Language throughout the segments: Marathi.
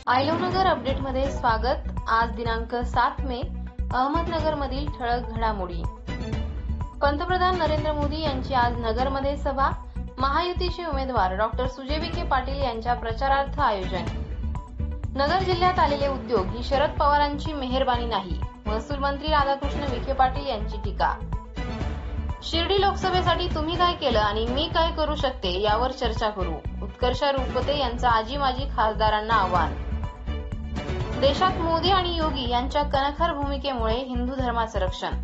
आयलवनगर अपडेटमध्ये स्वागत। आज दिनांक 7 मे अहमदनगरमधील ठळक घडामोडी। पंतप्रधान नरेंद्र मोदी यांची आज नगरमध्ये सभा। महायुतीचे उमेदवार डॉ. सुजय विखे पाटील यांच्या प्रचारार्थ आयोजन। नगर जिल्ह्यात आलेले उद्योग ही शरद पवारांची मेहरबानी नाही, महसूल मंत्री राधाकृष्ण विखे पाटील यांची टीका। शिर्डी लोकसभेसाठी तुम्ही काय केलं आणि मी काय करू शकते यावर चर्चा करू, उत्कर्ष रुपते यांचं आजी माजी खासदारांना आव्हान। देशात मोदी आणि योगी यांच्या कणखर भूमिकेमुळे हिंदू धर्माचं रक्षण,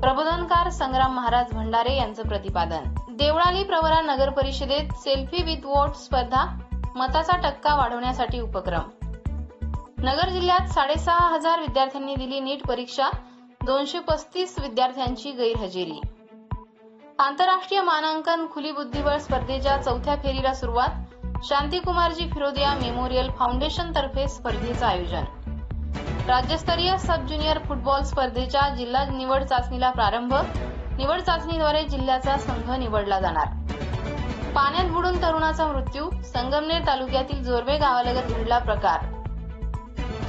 प्रबोधनकार संग्राम महाराज भंडारे यांचं प्रतिपादन। देवळाली प्रवरा नगर परिषदेत सेल्फी विथ वोट स्पर्धा, मताचा टक्का वाढवण्यासाठी उपक्रम। नगर जिल्ह्यात 6,500 विद्यार्थ्यांनी दिली नीट परीक्षा, 235 विद्यार्थ्यांची गैरहजेरी। आंतरराष्ट्रीय मानांकन खुली बुद्धिबळ स्पर्धेच्या चौथ्या फेरीला सुरुवात। शांतिकुमारजी फिरोदिया मेमोरियल फाउंडेशन तर्फे स्पर्धेचं आयोजन। राज्यस्तरीय सब ज्युनियर फुटबॉल स्पर्धेच्या जिल्हा निवड चाचणीला प्रारंभ। निवड चाचणीद्वारे जिल्ह्याचा संघ निवडला जाणार। पाण्यात बुडून तरुणाचा मृत्यू, संगमनेर तालुक्यातील जोरवे गावालगत घडला प्रकार।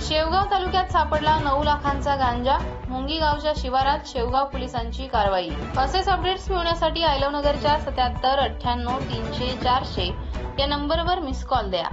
शेवगाव तालुक्यात सापडला 9 लाखांचा गांजा, मुंगी गावच्या शिवारात शेवगाव पोलिसांची कारवाई। असेच अपडेट्स मिळवण्यासाठी आयलवनगरच्या 77 98 300 400 या नंबरवर मिस कॉल द्या।